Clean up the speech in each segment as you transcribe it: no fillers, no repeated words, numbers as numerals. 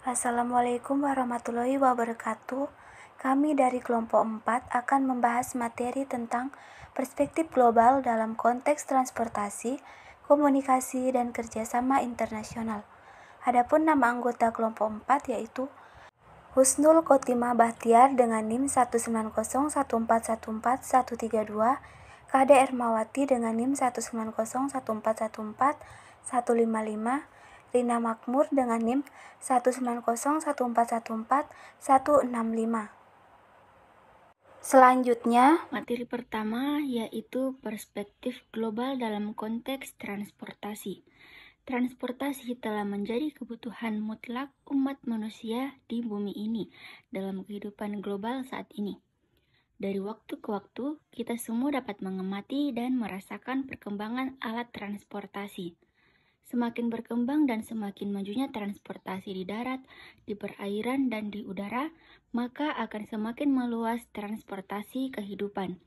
Assalamualaikum warahmatullahi wabarakatuh. Kami dari kelompok 4 akan membahas materi tentang perspektif global dalam konteks transportasi, komunikasi, dan kerjasama internasional. Adapun nama anggota kelompok 4 yaitu Husnul Khotimah Bahtiar dengan NIM 1901414132132, Kade Ermawati dengan NIM 19014141155, Rina Makmur dengan NIM 19014141165. Selanjutnya, materi pertama yaitu perspektif global dalam konteks transportasi. Transportasi telah menjadi kebutuhan mutlak umat manusia di bumi ini dalam kehidupan global saat ini. Dari waktu ke waktu, kita semua dapat mengamati dan merasakan perkembangan alat transportasi. Semakin berkembang dan semakin majunya transportasi di darat, di perairan, dan di udara, maka akan semakin meluas transportasi kehidupan,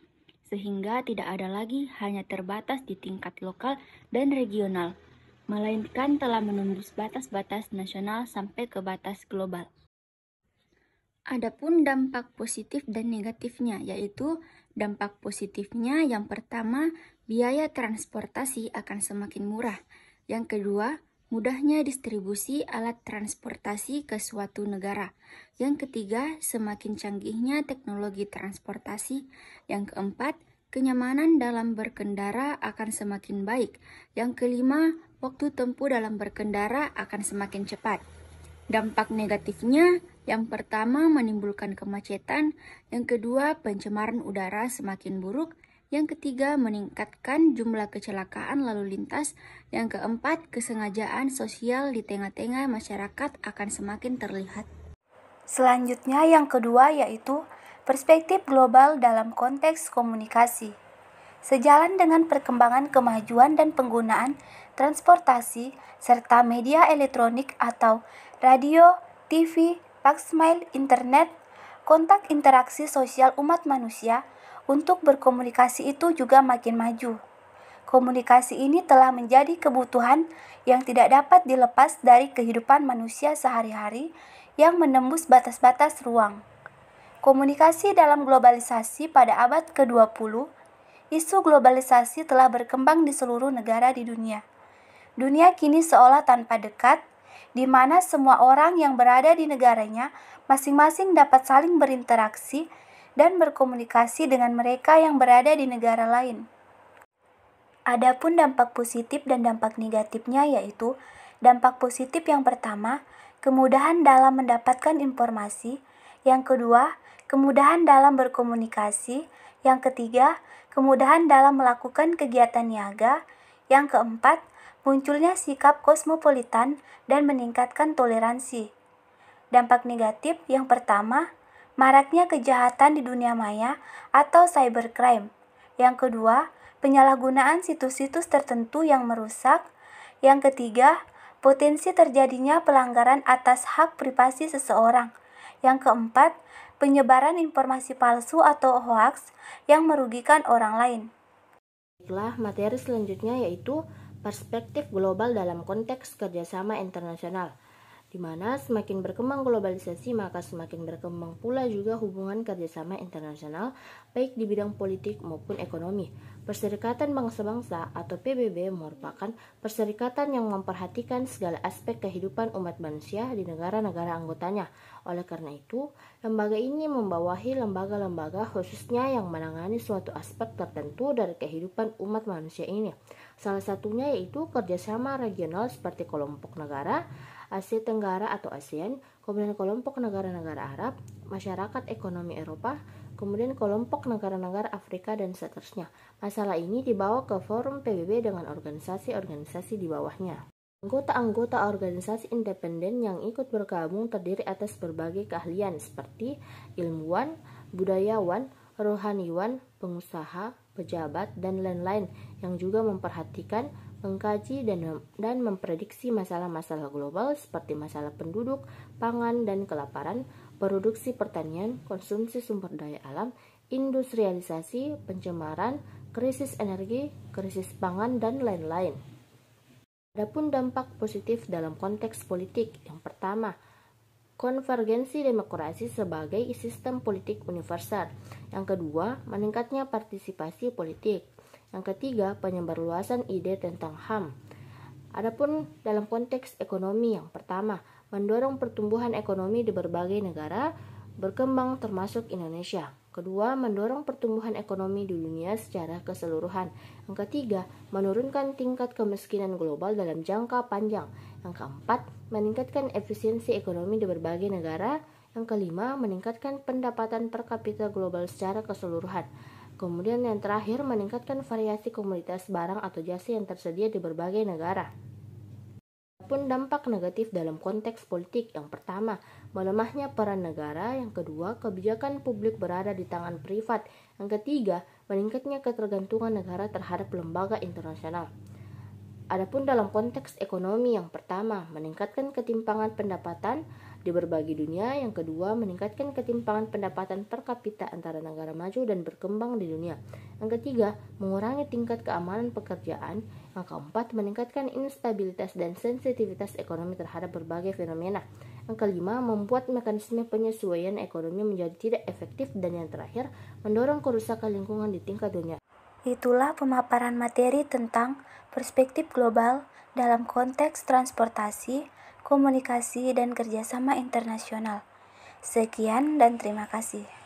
sehingga tidak ada lagi hanya terbatas di tingkat lokal dan regional, melainkan telah menembus batas-batas nasional sampai ke batas global. Adapun dampak positif dan negatifnya, yaitu dampak positifnya yang pertama, biaya transportasi akan semakin murah. Yang kedua, mudahnya distribusi alat transportasi ke suatu negara. Yang ketiga, semakin canggihnya teknologi transportasi. Yang keempat, kenyamanan dalam berkendara akan semakin baik. Yang kelima, waktu tempuh dalam berkendara akan semakin cepat. Dampak negatifnya, yang pertama menimbulkan kemacetan, yang kedua pencemaran udara semakin buruk, yang ketiga meningkatkan jumlah kecelakaan lalu lintas, yang keempat kesengajaan sosial di tengah-tengah masyarakat akan semakin terlihat. Selanjutnya yang kedua yaitu perspektif global dalam konteks komunikasi. Sejalan dengan perkembangan kemajuan dan penggunaan transportasi serta media elektronik atau radio, TV, faksmail, internet, kontak interaksi sosial umat manusia untuk berkomunikasi itu juga makin maju. Komunikasi ini telah menjadi kebutuhan yang tidak dapat dilepas dari kehidupan manusia sehari-hari yang menembus batas-batas ruang. Komunikasi dalam globalisasi pada abad ke-20, isu globalisasi telah berkembang di seluruh negara di dunia. Dunia kini seolah tanpa dekat, di mana semua orang yang berada di negaranya masing-masing dapat saling berinteraksi dan berkomunikasi dengan mereka yang berada di negara lain. Adapun dampak positif dan dampak negatifnya yaitu dampak positif yang pertama, kemudahan dalam mendapatkan informasi, yang kedua, kemudahan dalam berkomunikasi, yang ketiga, kemudahan dalam melakukan kegiatan niaga, yang keempat, munculnya sikap kosmopolitan dan meningkatkan toleransi. Dampak negatif yang pertama, maraknya kejahatan di dunia maya atau cybercrime. Yang kedua, penyalahgunaan situs-situs tertentu yang merusak. Yang ketiga, potensi terjadinya pelanggaran atas hak privasi seseorang. Yang keempat, penyebaran informasi palsu atau hoaks yang merugikan orang lain. Baiklah, materi selanjutnya yaitu perspektif global dalam konteks kerjasama internasional, di mana semakin berkembang globalisasi maka semakin berkembang pula juga hubungan kerjasama internasional baik di bidang politik maupun ekonomi. Perserikatan Bangsa-Bangsa atau PBB merupakan perserikatan yang memperhatikan segala aspek kehidupan umat manusia di negara-negara anggotanya. Oleh karena itu, lembaga ini membawahi lembaga-lembaga khususnya yang menangani suatu aspek tertentu dari kehidupan umat manusia ini. Salah satunya yaitu kerjasama regional seperti kelompok negara Asia Tenggara atau ASEAN, kemudian kelompok negara-negara Arab, masyarakat ekonomi Eropa, kemudian kelompok negara-negara Afrika, dan seterusnya. Masalah ini dibawa ke forum PBB dengan organisasi-organisasi di bawahnya. Anggota-anggota organisasi independen yang ikut bergabung terdiri atas berbagai keahlian seperti ilmuwan, budayawan, rohaniwan, pengusaha, pejabat, dan lain-lain yang juga memperhatikan, mengkaji, dan memprediksi masalah-masalah global seperti masalah penduduk, pangan dan kelaparan, produksi pertanian, konsumsi sumber daya alam, industrialisasi, pencemaran, krisis energi, krisis pangan, dan lain-lain. Adapun dampak positif dalam konteks politik, yang pertama, konvergensi demokrasi sebagai sistem politik universal. Yang kedua, meningkatnya partisipasi politik. Yang ketiga, penyebarluasan ide tentang HAM. Adapun dalam konteks ekonomi, yang pertama, mendorong pertumbuhan ekonomi di berbagai negara berkembang termasuk Indonesia. Kedua, mendorong pertumbuhan ekonomi di dunia secara keseluruhan. Yang ketiga, menurunkan tingkat kemiskinan global dalam jangka panjang. Yang keempat, meningkatkan efisiensi ekonomi di berbagai negara. Yang kelima, meningkatkan pendapatan per kapita global secara keseluruhan. Kemudian yang terakhir, meningkatkan variasi komoditas barang atau jasa yang tersedia di berbagai negara. Pun dampak negatif dalam konteks politik. Yang pertama, melemahnya peran negara. Yang kedua, kebijakan publik berada di tangan privat. Yang ketiga, meningkatnya ketergantungan negara terhadap lembaga internasional. Adapun dalam konteks ekonomi, yang pertama, meningkatkan ketimpangan pendapatan di berbagai dunia. Yang kedua, meningkatkan ketimpangan pendapatan per kapita antara negara maju dan berkembang di dunia. Yang ketiga, mengurangi tingkat keamanan pekerjaan. Yang keempat, meningkatkan instabilitas dan sensitivitas ekonomi terhadap berbagai fenomena. Yang kelima, membuat mekanisme penyesuaian ekonomi menjadi tidak efektif. Dan yang terakhir, mendorong kerusakan lingkungan di tingkat dunia. Itulah pemaparan materi tentang perspektif global dalam konteks transportasi, komunikasi, dan kerjasama internasional. Sekian dan terima kasih.